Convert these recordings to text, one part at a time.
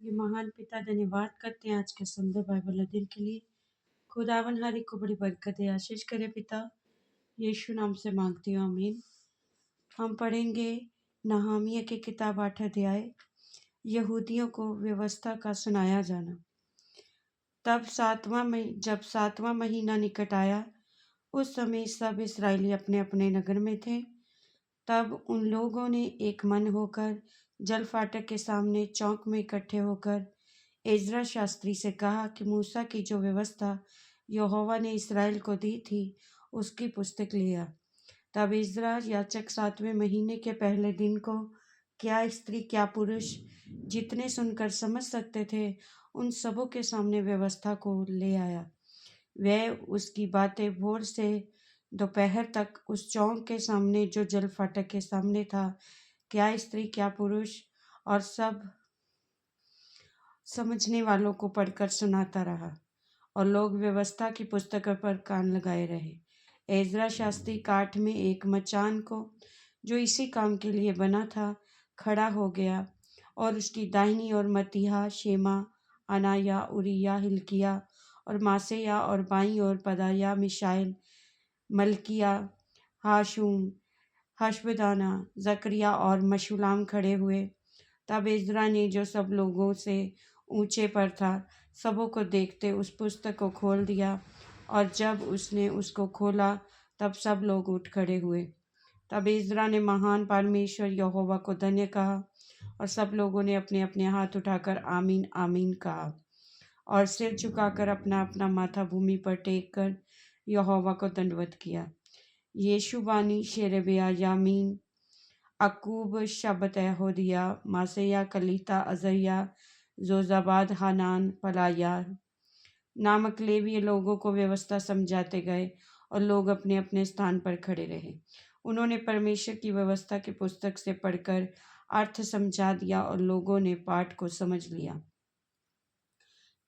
ये महान पिता धन्यवाद करते हैं आज के सुंदर बाइबल अध्ययन के लिए। खुदावन हर एक को बड़ी बरकत दे, आशीष करे पिता। यीशु नाम से मांगती हूँ, आमीन। हम पढ़ेंगे नहमीया की किताब 8 अध्याय, यहूदियों को व्यवस्था का सुनाया जाना। जब सातवां महीना निकट आया, उस समय सब इस्राएली अपने अपने नगर में थे। तब उन लोगों ने एक मन होकर जल फाटक के सामने चौक में इकट्ठे होकर एज्रा शास्त्री से कहा कि मूसा की जो व्यवस्था यहोवा ने इस्राएल को दी थी, उसकी पुस्तक लिया। तब एज्रा याजक 7वें महीने के पहले दिन को, क्या स्त्री क्या पुरुष, जितने सुनकर समझ सकते थे, उन सबों के सामने व्यवस्था को ले आया। वह उसकी बातें भोर से दोपहर तक उस चौक के सामने जो जल फाटक के सामने था, क्या स्त्री क्या पुरुष और सब समझने वालों को पढ़कर सुनाता रहा, और लोग व्यवस्था की पुस्तक पर कान लगाए रहे। एज्रा शास्त्री काठ में एक मचान को, जो इसी काम के लिए बना था, खड़ा हो गया, और उसकी दाहिनी ओर मतीहा, शेमा, अनाया, उरिया, हिल्किया और मासेया, और बाईं ओर पदाया, मिशाइल, मलकिया, हाशूम, हशबदाना, जकरिया और मशुलाम खड़े हुए। तब एज्रा ने, जो सब लोगों से ऊंचे पर था, सबों को देखते उस पुस्तक को खोल दिया, और जब उसने उसको खोला, तब सब लोग उठ खड़े हुए। तब एज्रा ने महान परमेश्वर यहोवा को धन्य कहा, और सब लोगों ने अपने अपने हाथ उठाकर आमीन आमीन कहा, और सिर झुकाकर अपना अपना माथा भूमि पर टेक कर यहोवा को दंडवत किया। यीशुबानी, शेरेबिया, यामीन, अकूब, शबत, यहोदिया, मासेया, कलीता, अजरिया, जोजाबाद, हानान, पलाया नामक लेवीय लोगों को व्यवस्था समझाते गए, और लोग अपने अपने स्थान पर खड़े रहे। उन्होंने परमेश्वर की व्यवस्था की पुस्तक से पढ़कर अर्थ समझा दिया, और लोगों ने पाठ को समझ लिया।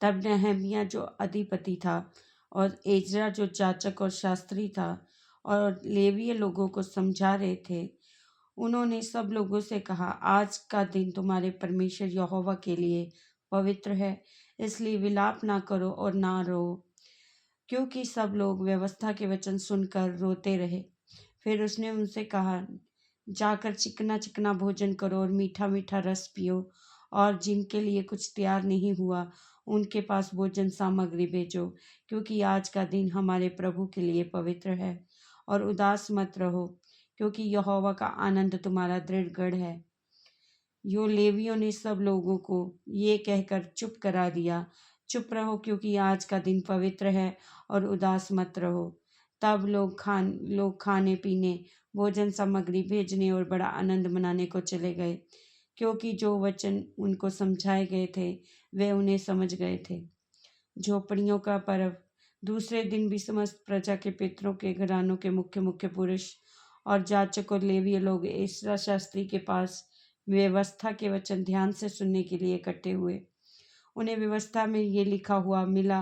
तब नहमीया जो अधिपति था, और एज्रा जो जाचक और शास्त्री था, और लेवीय लोगों को समझा रहे थे, उन्होंने सब लोगों से कहा, आज का दिन तुम्हारे परमेश्वर यहोवा के लिए पवित्र है, इसलिए विलाप ना करो और ना रो। क्योंकि सब लोग व्यवस्था के वचन सुनकर रोते रहे। फिर उसने उनसे कहा, जाकर चिकना चिकना भोजन करो और मीठा मीठा रस पियो, और जिनके लिए कुछ तैयार नहीं हुआ, उनके पास भोजन सामग्री भेजो, क्योंकि आज का दिन हमारे प्रभु के लिए पवित्र है। और उदास मत रहो, क्योंकि यहोवा का आनंद तुम्हारा दृढ़ गढ़ है। यो लेवियों ने सब लोगों को ये कहकर चुप करा दिया, चुप रहो, क्योंकि आज का दिन पवित्र है, और उदास मत रहो। तब लोग खाने पीने, भोजन सामग्री भेजने और बड़ा आनंद मनाने को चले गए, क्योंकि जो वचन उनको समझाए गए थे, वे उन्हें समझ गए थे। झोपड़ियों का पर्व। दूसरे दिन भी समस्त प्रजा के पितरों के घरानों के मुख्य मुख्य पुरुष और जाचक और लेवीय लोग एस्रा शास्त्री के पास व्यवस्था के वचन ध्यान से सुनने के लिए इकट्ठे हुए। उन्हें व्यवस्था में ये लिखा हुआ मिला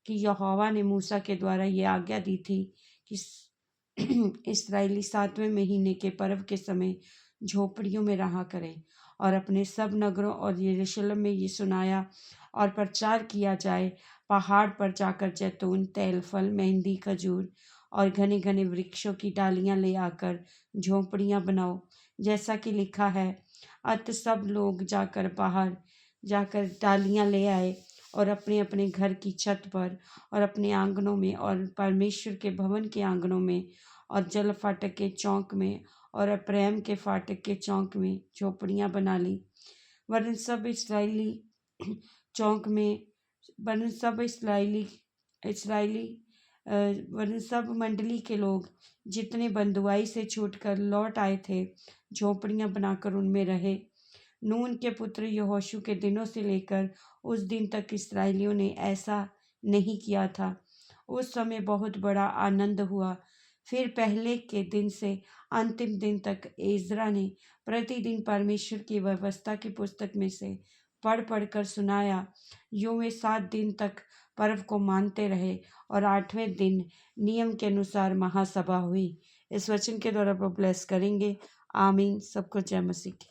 कि यहोवा ने मूसा के द्वारा ये आज्ञा दी थी कि इस्राएली 7वें महीने के पर्व के समय झोपड़ियों में रहा करें, और अपने सब नगरों और यरूशलेम में ये सुनाया और प्रचार किया जाए, पहाड़ पर जाकर जैतून, तेल, फल, मेहंदी, खजूर और घने घने वृक्षों की डालियां ले आकर झोंपड़ियां बनाओ, जैसा कि लिखा है। अत सब लोग बाहर जाकर डालियां ले आए, और अपने अपने घर की छत पर और अपने आंगनों में और परमेश्वर के भवन के आंगनों में और जल फाटक के चौक में और अप्रैम के फाटक के चौक में झोपड़ियां बना ली। वरन सब इस्राएली चौक में वरन सब इसराइली वरन सब मंडली के लोग जितने बंधुआई से छूटकर लौट आए थे, झोपड़ियां बनाकर उनमें रहे। नून के पुत्र यहोशू के दिनों से लेकर उस दिन तक इस्राएलियों ने ऐसा नहीं किया था। उस समय बहुत बड़ा आनंद हुआ। फिर पहले के दिन से अंतिम दिन तक एज्रा ने प्रतिदिन परमेश्वर की व्यवस्था की पुस्तक में से पढ़ पढ़ कर सुनाया। यूं वे 7 दिन तक पर्व को मानते रहे, और 8वें दिन नियम के अनुसार महासभा हुई। इस वचन के द्वारा ब्लेस करेंगे। आमीन। सबको जय मसीह की।